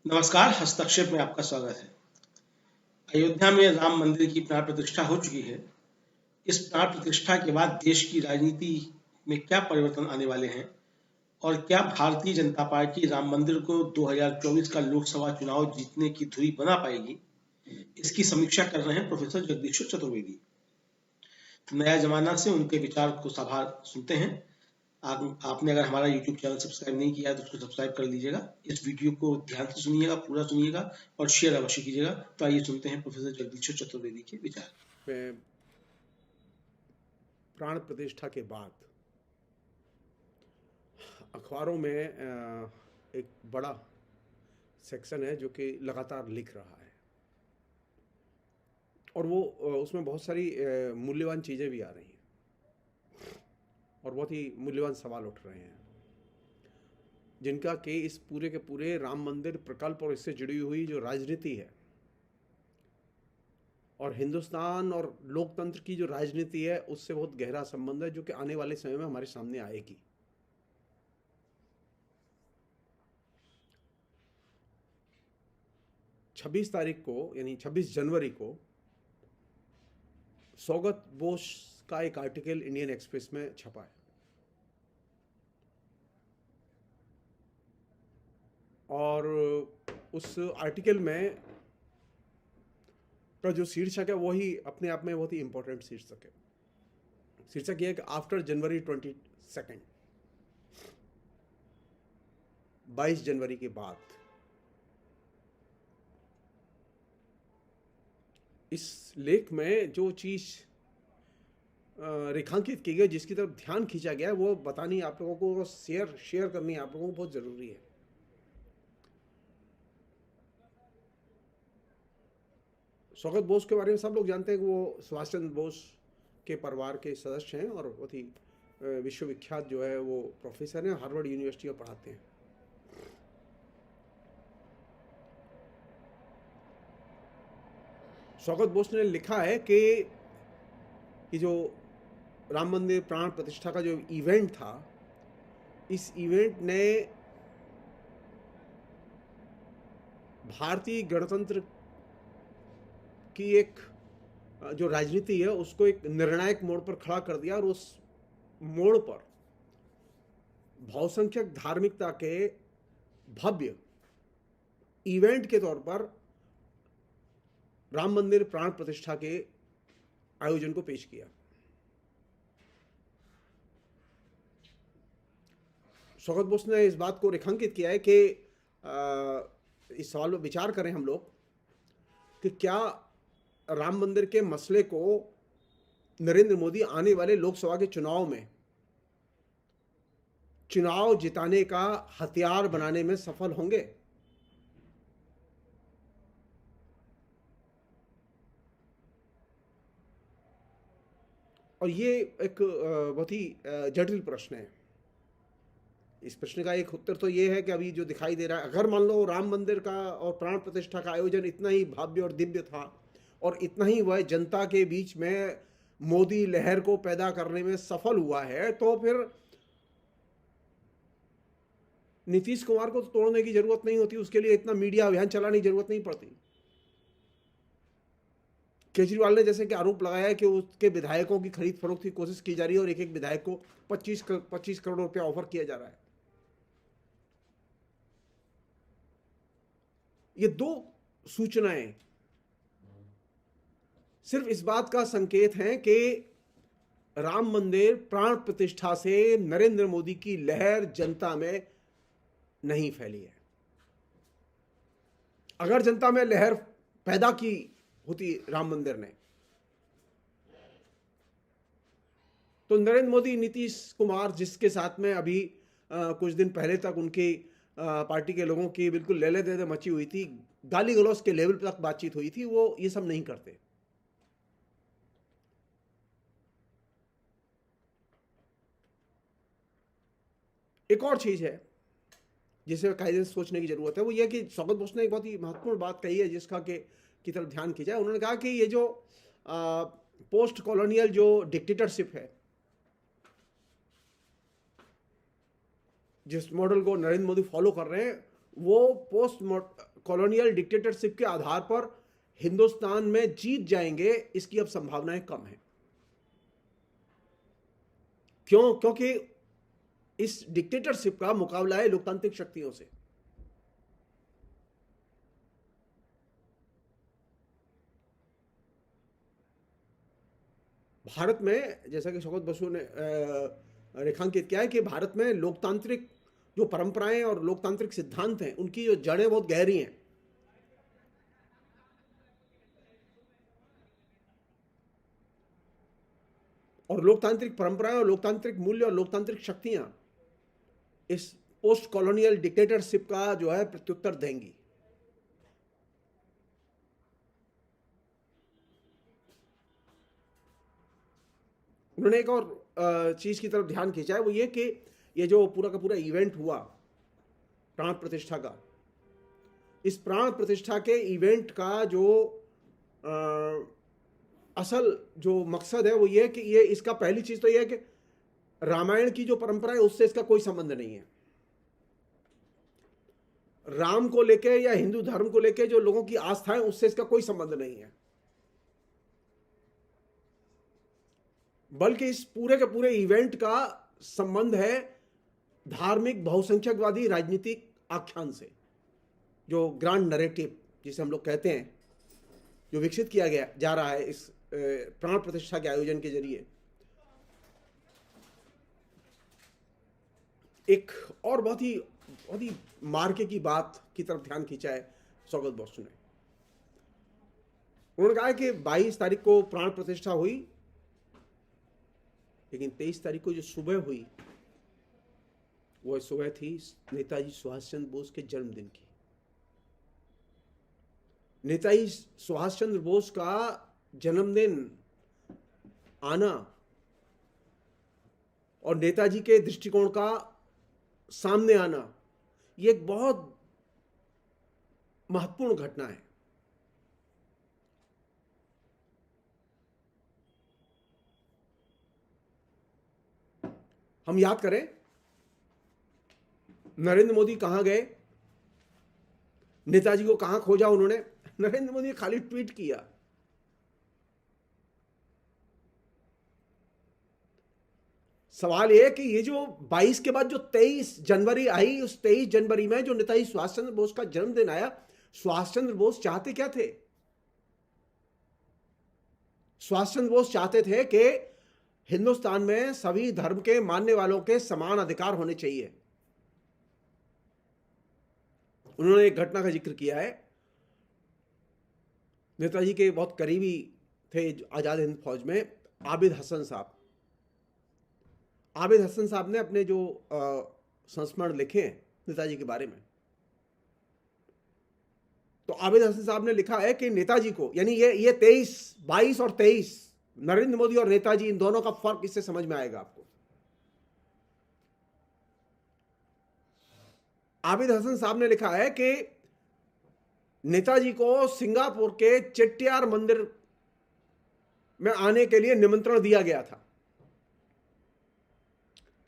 नमस्कार, हस्तक्षेप में आपका स्वागत है। अयोध्या में राम मंदिर की प्राण प्रतिष्ठा हो चुकी है। इस प्राण प्रतिष्ठा के बाद देश की राजनीति में क्या परिवर्तन आने वाले हैं और क्या भारतीय जनता पार्टी राम मंदिर को 2024 का लोकसभा चुनाव जीतने की धुरी बना पाएगी, इसकी समीक्षा कर रहे हैं प्रोफेसर जगदीश्वर चतुर्वेदी। तो नया जमाना से उनके विचार को सभा सुनते हैं। आपने अगर हमारा यूट्यूब चैनल सब्सक्राइब नहीं किया है तो उसको सब्सक्राइब कर लीजिएगा। इस वीडियो को ध्यान से सुनिएगा, पूरा सुनिएगा और शेयर अवश्य कीजिएगा। तो आइए सुनते हैं प्रोफेसर जगदीश्वर चतुर्वेदी के विचार। में प्राण प्रतिष्ठा के बाद अखबारों में एक बड़ा सेक्शन है जो कि लगातार लिख रहा है और वो उसमें बहुत सारी मूल्यवान चीज़ें भी आ रही हैं और बहुत ही मूल्यवान सवाल उठ रहे हैं जिनका कि इस पूरे के पूरे राम मंदिर प्रकल्प और इससे जुड़ी हुई जो राजनीति है और हिंदुस्तान और लोकतंत्र की जो राजनीति है उससे बहुत गहरा संबंध है जो कि आने वाले समय में हमारे सामने आएगी। छब्बीस तारीख को यानी 26 जनवरी को सौगत बोस का एक आर्टिकल इंडियन एक्सप्रेस में छपा है और उस आर्टिकल में का जो शीर्षक है वही अपने आप में बहुत ही इंपॉर्टेंट शीर्षक है। शीर्षक यह है कि आफ्टर जनवरी 22, 22 जनवरी के बाद इस लेख में जो चीज़ रेखांकित की गई, जिसकी तरफ ध्यान खींचा गया है, वो बतानी आप लोगों को, शेयर करनी आप लोगों को बहुत ज़रूरी है। सौगत बोस के बारे में सब लोग जानते हैं कि वो सुभाष चंद्र बोस के परिवार के सदस्य हैं और बहुत ही विश्वविख्यात जो है वो प्रोफेसर हैं, हार्वर्ड यूनिवर्सिटी में पढ़ाते हैं। सौगत बोस ने लिखा है कि ये जो राम मंदिर प्राण प्रतिष्ठा का जो इवेंट था, इस इवेंट ने भारतीय गणतंत्र की एक जो राजनीति है उसको एक निर्णायक मोड़ पर खड़ा कर दिया और उस मोड़ पर बहुसंख्यक धार्मिकता के भव्य इवेंट के तौर पर राम मंदिर प्राण प्रतिष्ठा के आयोजन को पेश किया। सौगत बोस ने इस बात को रेखांकित किया है कि इस सवाल पर विचार करें हम लोग कि क्या राम मंदिर के मसले को नरेंद्र मोदी आने वाले लोकसभा के चुनाव में चुनाव जिताने का हथियार बनाने में सफल होंगे। और ये एक बहुत ही जटिल प्रश्न है। इस प्रश्न का एक उत्तर तो ये है कि अभी जो दिखाई दे रहा है, अगर मान लो राम मंदिर का और प्राण प्रतिष्ठा का आयोजन इतना ही भव्य और दिव्य था और इतना ही वह जनता के बीच में मोदी लहर को पैदा करने में सफल हुआ है, तो फिर नीतीश कुमार को तो तोड़ने की जरूरत नहीं होती, उसके लिए इतना मीडिया अभियान चलाने की जरूरत नहीं पड़ती। केजरीवाल ने जैसे कि आरोप लगाया है कि उसके विधायकों की खरीद फरोख्त की कोशिश की जा रही है और एक एक विधायक को 25 करोड़ रुपया ऑफर किया जा रहा है। ये दो सूचनाएं सिर्फ इस बात का संकेत हैं कि राम मंदिर प्राण प्रतिष्ठा से नरेंद्र मोदी की लहर जनता में नहीं फैली है। अगर जनता में लहर पैदा की होती राम मंदिर ने, तो नरेंद्र मोदी, नीतीश कुमार, जिसके साथ में अभी कुछ दिन पहले तक उनकी पार्टी के लोगों की बिल्कुल लेले देले मची हुई थी, गाली गलौज के लेवल तक बातचीत हुई थी, वो ये सब नहीं करते। एक और चीज है जिसे कायदे से सोचने की जरूरत है, वो ये कि सौगत बोस ने एक बहुत ही महत्वपूर्ण बात कही है जिसका की तरफ ध्यान खींचा है। उन्होंने कहा कि ये जो पोस्ट कॉलोनियल जो डिक्टेटरशिप है, जिस मॉडल को नरेंद्र मोदी फॉलो कर रहे हैं, वो पोस्ट कॉलोनियल डिक्टेटरशिप के आधार पर हिंदुस्तान में जीत जाएंगे, इसकी अब संभावनाएं कम है। क्यों? क्योंकि इस डिक्टेटरशिप का मुकाबला है लोकतांत्रिक शक्तियों से। भारत में, जैसा कि शौकत बसु ने रेखांकित किया है, कि भारत में लोकतांत्रिक जो परंपराएं और लोकतांत्रिक सिद्धांत हैं, उनकी जो जड़ें बहुत गहरी हैं। और लोकतांत्रिक परंपराएं और लोकतांत्रिक मूल्य और लोकतांत्रिक शक्तियां इस पोस्ट कॉलोनियल डिक्टेटरशिप का जो है प्रत्युत्तर देंगी। उन्होंने एक और चीज की तरफ ध्यान खींचा है, वो ये कि ये जो पूरा का पूरा इवेंट हुआ प्राण प्रतिष्ठा का, इस प्राण प्रतिष्ठा के इवेंट का जो असल जो मकसद है वो ये कि ये इसका पहली चीज तो ये है कि रामायण की जो परंपरा है उससे इसका कोई संबंध नहीं है। राम को लेके या हिंदू धर्म को लेके जो लोगों की आस्था है उससे इसका कोई संबंध नहीं है, बल्कि इस पूरे के पूरे इवेंट का संबंध है धार्मिक बहुसंख्यकवादी राजनीतिक आख्यान से, जो ग्रांड नैरेटिव जिसे हम लोग कहते हैं, जो विकसित किया गया जा रहा है इस प्राण प्रतिष्ठा के आयोजन के जरिए। एक और बहुत ही मार्के की बात की तरफ ध्यान खींचा है शौकत बसु ने। उन्होंने कहा कि 22 तारीख को प्राण प्रतिष्ठा हुई, लेकिन 23 तारीख को जो सुबह हुई वो सुबह थी नेताजी सुभाष चंद्र बोस के जन्मदिन की। नेताजी सुभाष चंद्र बोस का जन्मदिन आना और नेताजी के दृष्टिकोण का सामने आना, ये एक बहुत महत्वपूर्ण घटना है। हम याद करें नरेंद्र मोदी कहां गए, नेताजी को कहां खोजा उन्होंने। नरेंद्र मोदी ने खाली ट्वीट किया। सवाल यह है कि ये जो 22 के बाद जो 23 जनवरी आई, उस 23 जनवरी में जो नेताजी सुभाष चंद्र बोस का जन्मदिन आया, सुभाष चंद्र बोस चाहते क्या थे? सुभाष चंद्र बोस चाहते थे कि हिंदुस्तान में सभी धर्म के मानने वालों के समान अधिकार होने चाहिए। उन्होंने एक घटना का जिक्र किया है। नेताजी के बहुत करीबी थे आजाद हिंद फौज में आबिद हसन साहब। आबिद हसन साहब ने अपने जो संस्मरण लिखे हैं नेताजी के बारे में, तो आबिद हसन साहब ने लिखा है कि नेताजी को, यानी ये 22 और 23, नरेंद्र मोदी और नेताजी, इन दोनों का फर्क इससे समझ में आएगा आपको। आबिद हसन साहब ने लिखा है कि नेताजी को सिंगापुर के चेट्टियार मंदिर में आने के लिए निमंत्रण दिया गया था।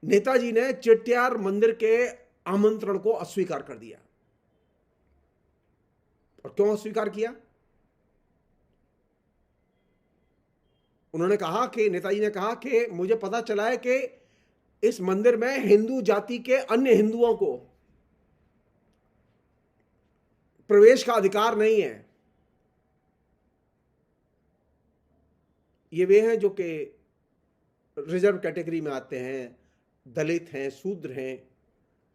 नेताजी ने चेट्टियार मंदिर के आमंत्रण को अस्वीकार कर दिया। और क्यों अस्वीकार किया? उन्होंने कहा कि, नेताजी ने कहा कि मुझे पता चला है कि इस मंदिर में हिंदू जाति के अन्य हिंदुओं को प्रवेश का अधिकार नहीं है। ये वे हैं जो कि रिजर्व कैटेगरी में आते हैं, दलित हैं, शूद्र हैं,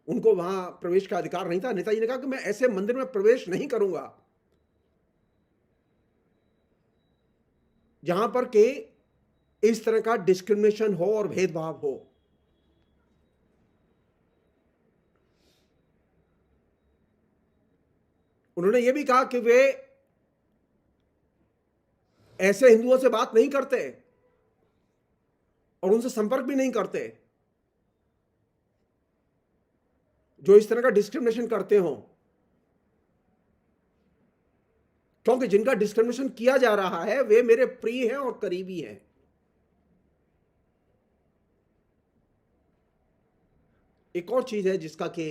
उनको वहां प्रवेश का अधिकार नहीं था। नेताजी ने कहा कि मैं ऐसे मंदिर में प्रवेश नहीं करूंगा जहां पर कि इस तरह का डिस्क्रिमिनेशन हो और भेदभाव हो। उन्होंने यह भी कहा कि वे ऐसे हिंदुओं से बात नहीं करते और उनसे संपर्क भी नहीं करते जो इस तरह का डिस्क्रिमिनेशन करते हो, क्योंकि जिनका डिस्क्रिमिनेशन किया जा रहा है वे मेरे प्रिय हैं और करीबी हैं। एक और चीज है जिसका कि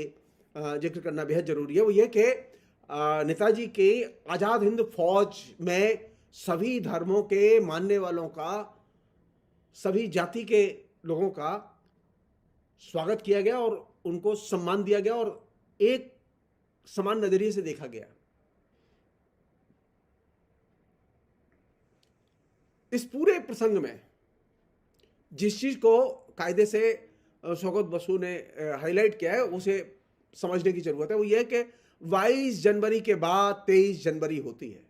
जिक्र करना बेहद जरूरी है, वो ये कि नेताजी के आजाद हिंद फौज में सभी धर्मों के मानने वालों का, सभी जाति के लोगों का स्वागत किया गया और उनको सम्मान दिया गया और एक समान नजरिए से देखा गया। इस पूरे प्रसंग में जिस चीज को कायदे से शौकत बसु ने हाईलाइट किया है उसे समझने की जरूरत है। वो ये है कि 22 जनवरी के बाद 23 जनवरी होती है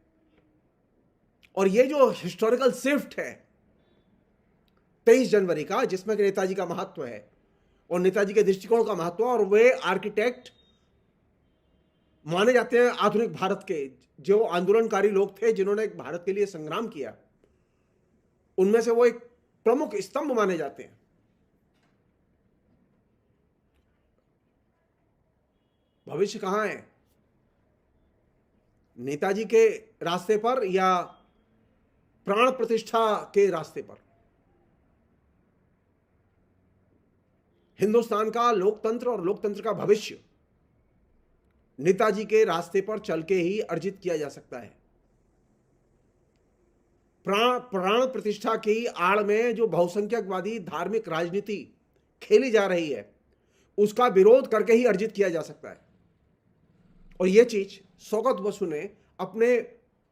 और ये जो हिस्टोरिकल शिफ्ट है 23 जनवरी का, जिसमें कि नेताजी का महत्व है और नेताजी के दृष्टिकोण का महत्व, और वे आर्किटेक्ट माने जाते हैं आधुनिक भारत के। जो आंदोलनकारी लोग थे जिन्होंने भारत के लिए संग्राम किया, उनमें से वो एक प्रमुख स्तंभ माने जाते हैं। भविष्य कहां है? नेताजी के रास्ते पर या प्राण प्रतिष्ठा के रास्ते पर? हिंदुस्तान का लोकतंत्र और लोकतंत्र का भविष्य नेताजी के रास्ते पर चल के ही अर्जित किया जा सकता है। प्राण प्रतिष्ठा की आड़ में जो बहुसंख्यकवादी धार्मिक राजनीति खेली जा रही है उसका विरोध करके ही अर्जित किया जा सकता है। और यह चीज शौकत बसु ने अपने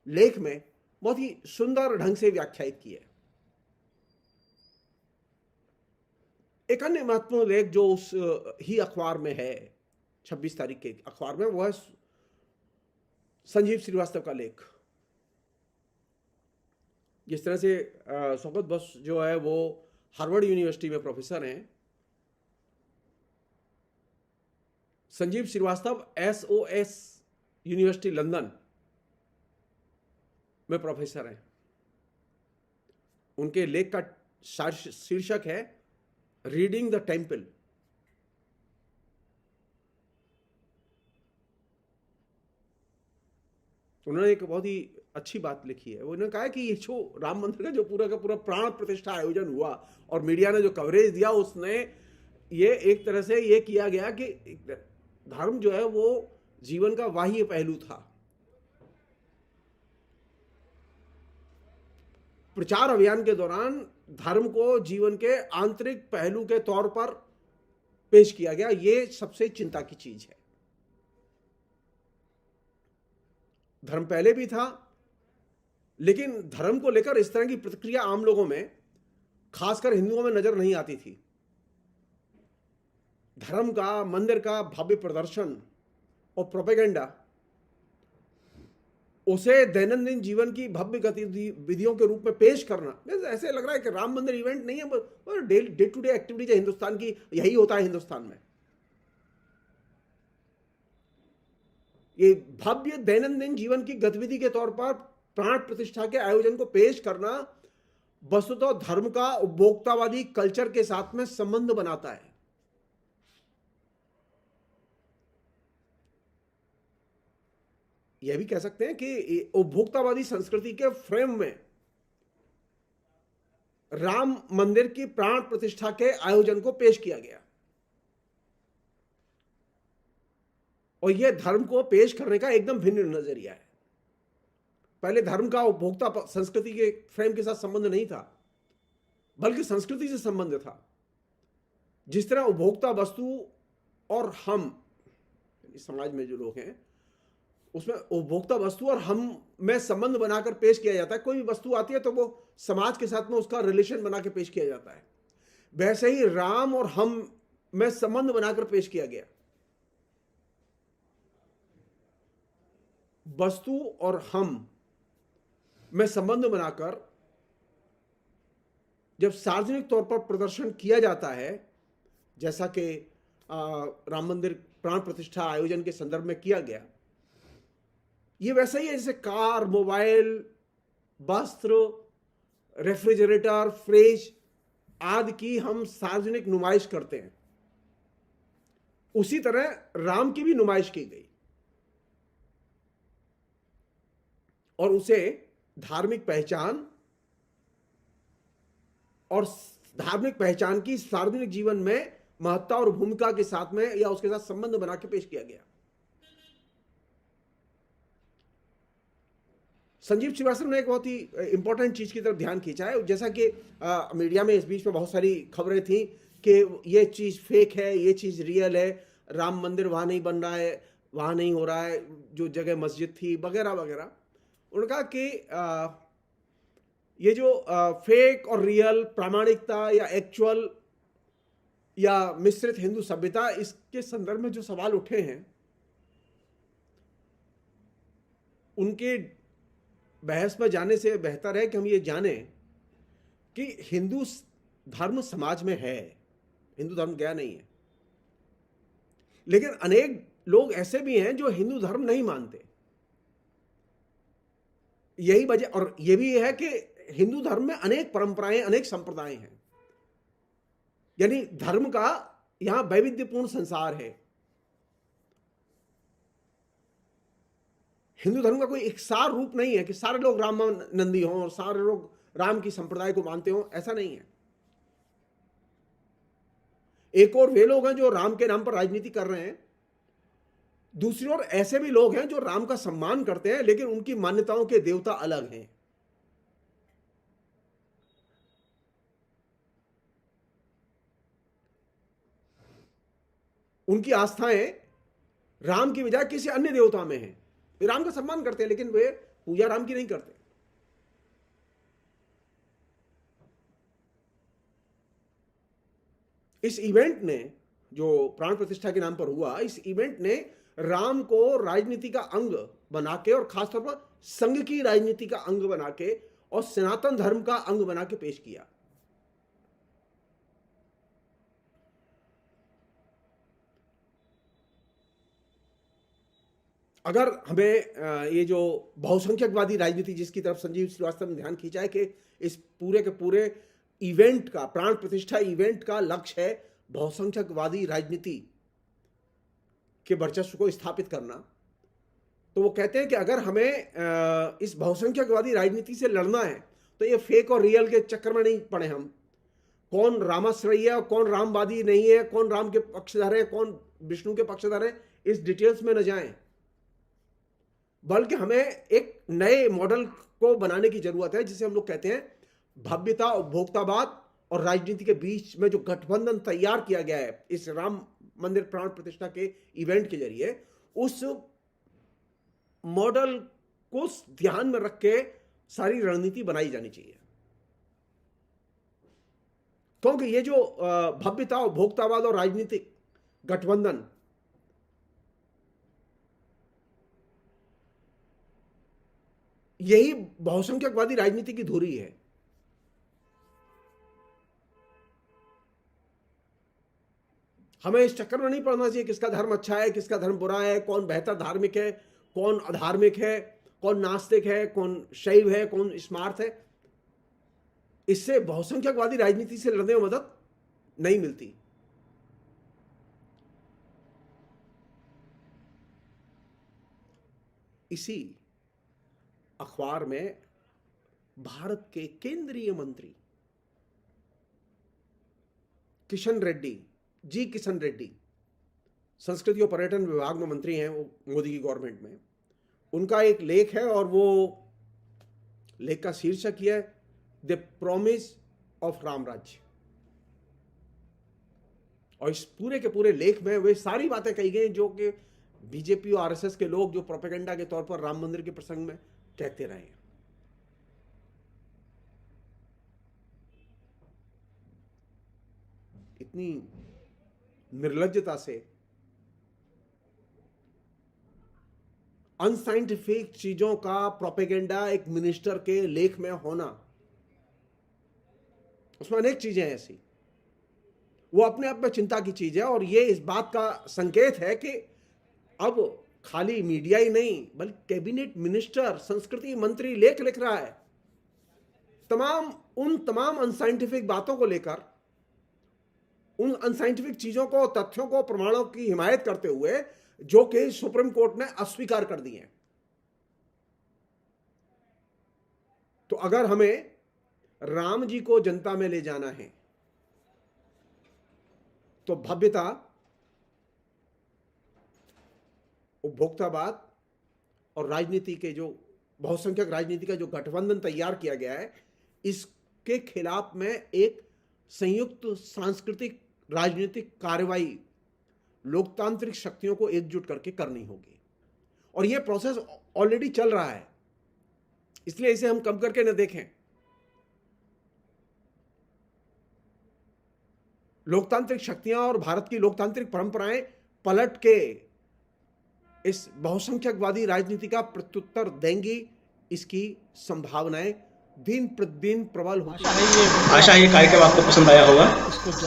लेख में बहुत ही सुंदर ढंग से व्याख्यायित की है। एक अन्य महत्वपूर्ण लेख जो उस ही अखबार में है, 26 तारीख के अखबार में, वह है संजीव श्रीवास्तव का लेख। जिस तरह से शौकत बसु जो है वो हार्वर्ड यूनिवर्सिटी में प्रोफेसर हैं, Sanjeev Srivastava SOS university London में प्रोफेसर हैं। उनके लेख का शीर्षक है रीडिंग द टेम्पल। उन्होंने एक बहुत ही अच्छी बात लिखी है। उन्होंने कहा कि ये जो राम मंदिर का जो पूरा का पूरा प्राण प्रतिष्ठा आयोजन हुआ और मीडिया ने जो कवरेज दिया, उसने ये एक तरह से ये किया गया कि धर्म जो है वो जीवन का बाह्य पहलू था। प्रचार अभियान के दौरान धर्म को जीवन के आंतरिक पहलू के तौर पर पेश किया गया। ये सबसे चिंता की चीज है। धर्म पहले भी था, लेकिन धर्म को लेकर इस तरह की प्रतिक्रिया आम लोगों में, खासकर हिंदुओं में नजर नहीं आती थी। धर्म का, मंदिर का भव्य प्रदर्शन और प्रोपेगेंडा, उसे दैनंदिन जीवन की भव्य गतिविधियों के रूप में पेश करना, ऐसे लग रहा है कि राम मंदिर इवेंट नहीं है, डे टू डे एक्टिविटीज है हिंदुस्तान की, यही होता है हिंदुस्तान में। ये भव्य दैनंदिन जीवन की गतिविधि के तौर पर प्राण प्रतिष्ठा के आयोजन को पेश करना वस्तुतः धर्म का उपभोक्तावादी कल्चर के साथ में संबंध बनाता है। यह भी कह सकते हैं कि उपभोक्तावादी संस्कृति के फ्रेम में राम मंदिर की प्राण प्रतिष्ठा के आयोजन को पेश किया गया और यह धर्म को पेश करने का एकदम भिन्न नजरिया है। पहले धर्म का उपभोक्ता संस्कृति के फ्रेम के साथ संबंध नहीं था, बल्कि संस्कृति से संबंध था। जिस तरह उपभोक्ता वस्तु और हम, समाज में जो लोग हैं उसमें उपभोक्ता वस्तु और हम में संबंध बनाकर पेश किया जाता है। कोई भी वस्तु आती है तो वो समाज के साथ में उसका रिलेशन बना के पेश किया जाता है। वैसे ही राम और हम में संबंध बनाकर पेश किया गया। वस्तु और हम में संबंध बनाकर जब सार्वजनिक तौर पर प्रदर्शन किया जाता है, जैसा कि राम मंदिर प्राण प्रतिष्ठा आयोजन के संदर्भ में किया गया, ये वैसा ही है जैसे कार, मोबाइल, वस्त्र, रेफ्रिजरेटर, फ्रिज आदि की हम सार्वजनिक नुमाइश करते हैं। उसी तरह राम की भी नुमाइश की गई और उसे धार्मिक पहचान और धार्मिक पहचान की सार्वजनिक जीवन में महत्ता और भूमिका के साथ में या उसके साथ संबंध बना के पेश किया गया। संजीव श्रीवास्तव ने एक बहुत ही इंपॉर्टेंट चीज की तरफ ध्यान खींचा है। जैसा कि मीडिया में इस बीच में बहुत सारी खबरें थी कि ये चीज फेक है, ये चीज रियल है, राम मंदिर वहां नहीं बन रहा है, वहां नहीं हो रहा है, जो जगह मस्जिद थी वगैरह वगैरह। उन्होंने कहा कि ये जो फेक और रियल, प्रामाणिकता या एक्चुअल या मिश्रित हिंदू सभ्यता, इसके संदर्भ में जो सवाल उठे हैं उनके बहस में जाने से बेहतर है कि हम ये जानें कि हिंदू धर्म समाज में है, हिंदू धर्म गया नहीं है, लेकिन अनेक लोग ऐसे भी हैं जो हिंदू धर्म नहीं मानते। यही वजह, और यह भी है कि हिंदू धर्म में अनेक परंपराएं, अनेक संप्रदाय हैं, यानी धर्म का यहां वैविध्यपूर्ण संसार है। हिंदू धर्म का कोई एक सार रूप नहीं है कि सारे लोग रामानंदी हों और सारे लोग राम की संप्रदाय को मानते हों, ऐसा नहीं है। एक और वे लोग हैं जो राम के नाम पर राजनीति कर रहे हैं, दूसरी ओर ऐसे भी लोग हैं जो राम का सम्मान करते हैं लेकिन उनकी मान्यताओं के देवता अलग हैं। उनकी आस्थाएं राम की बजाय किसी अन्य देवता में हैं। वे राम का सम्मान करते हैं लेकिन वे पूजा राम की नहीं करते। इस इवेंट ने, जो प्राण प्रतिष्ठा के नाम पर हुआ, इस इवेंट ने राम को राजनीति का अंग बना के, और खासतौर पर संघ की राजनीति का अंग बना के और सनातन धर्म का अंग बना के पेश किया। अगर हमें ये जो बहुसंख्यकवादी राजनीति जिसकी तरफ संजीव श्रीवास्तव ने ध्यान खींचा है कि इस पूरे के पूरे इवेंट का, प्राण प्रतिष्ठा इवेंट का लक्ष्य है बहुसंख्यकवादी राजनीति के वर्चस्व को स्थापित करना, तो वो कहते हैं कि अगर हमें इस बहुसंख्यकवादी राजनीति से लड़ना है तो ये फेक और रियल के चक्कर में नहीं पड़े हम। कौन रामाश्रयी है और कौन रामवादी नहीं है, कौन राम के पक्षधर है, कौन विष्णु के पक्षधर है, इस डिटेल्स में न जाएं, बल्कि हमें एक नए मॉडल को बनाने की जरूरत है जिसे हम लोग कहते हैं भव्यता, उपभोक्तावाद और राजनीति के बीच में जो गठबंधन तैयार किया गया है इस राम मंदिर प्राण प्रतिष्ठा के इवेंट के जरिए, उस मॉडल को ध्यान में रख के सारी रणनीति बनाई जानी चाहिए। क्योंकि ये जो भव्यता, उपभोक्तावाद और राजनीतिक गठबंधन, यही बहुसंख्यकवादी राजनीति की धुरी है। हमें इस चक्कर में नहीं पड़ना चाहिए किसका धर्म अच्छा है, किसका धर्म बुरा है, कौन बेहतर धार्मिक है, कौन अधार्मिक है, कौन नास्तिक है, कौन शैव है, कौन स्मार्त है। इससे बहुसंख्यकवादी राजनीति से लड़ने में मदद नहीं मिलती। इसी अखबार में भारत के केंद्रीय मंत्री किशन रेड्डी, जी किशन रेड्डी, संस्कृति और पर्यटन विभाग में मंत्री हैं वो मोदी की गवर्नमेंट में, उनका एक लेख है और वो लेख का शीर्षक है द प्रॉमिस ऑफ राम राज्य। और इस पूरे के पूरे लेख में वे सारी बातें कही गई जो कि बीजेपी और आरएसएस के लोग जो प्रोपेगेंडा के तौर पर राम मंदिर के प्रसंग में कहते रहे। इतनी निर्लज्जता से अनसाइंटिफिक चीजों का प्रोपेगेंडा एक मिनिस्टर के लेख में होना, उसमें अनेक चीजें हैं ऐसी, वो अपने आप में चिंता की चीज है। और ये इस बात का संकेत है कि अब खाली मीडिया ही नहीं बल्कि कैबिनेट मिनिस्टर, संस्कृति मंत्री लेख लिख रहा है तमाम अनसाइंटिफिक बातों को लेकर, उन अनसाइंटिफिक चीजों को, तथ्यों को, प्रमाणों की हिमायत करते हुए जो कि सुप्रीम कोर्ट ने अस्वीकार कर दिए हैं। तो अगर हमें राम जी को जनता में ले जाना है तो भव्यता, उपभोक्तावाद और राजनीति के जो बहुसंख्यक राजनीति का जो गठबंधन तैयार किया गया है, इसके खिलाफ में एक संयुक्त सांस्कृतिक राजनीतिक कार्रवाई लोकतांत्रिक शक्तियों को एकजुट करके करनी होगी। और यह प्रोसेस ऑलरेडी चल रहा है, इसलिए इसे हम कम करके न देखें। लोकतांत्रिक शक्तियां और भारत की लोकतांत्रिक परंपराएं पलट के इस बहुसंख्यकवादी राजनीति का प्रत्युत्तर देंगी, इसकी संभावनाएं दिन प्रतिदिन प्रबल होती हैं। आशा है ये कार्यक्रम आपको पसंद आया होगा।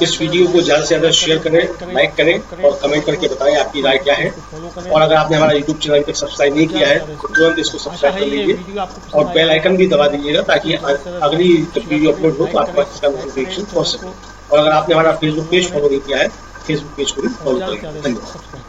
इस वीडियो को ज्यादा से ज्यादा शेयर करें, लाइक करें और कमेंट करके बताएं आपकी राय क्या है। और अगर आपने हमारा यूट्यूब चैनल तक सब्सक्राइब नहीं किया है तो तुरंत इसको सब्सक्राइब कर लीजिए और बेल आइकन भी दबा दीजिएगा ताकि अगली जब वीडियो अपलोड हो तो आपके पास इसका नोटिफिकेशन पहुंच सके। और अगर आपने हमारा फेसबुक पेज फॉलो नहीं किया है, फेसबुक पेज को भी फॉलो करें। धन्यवाद।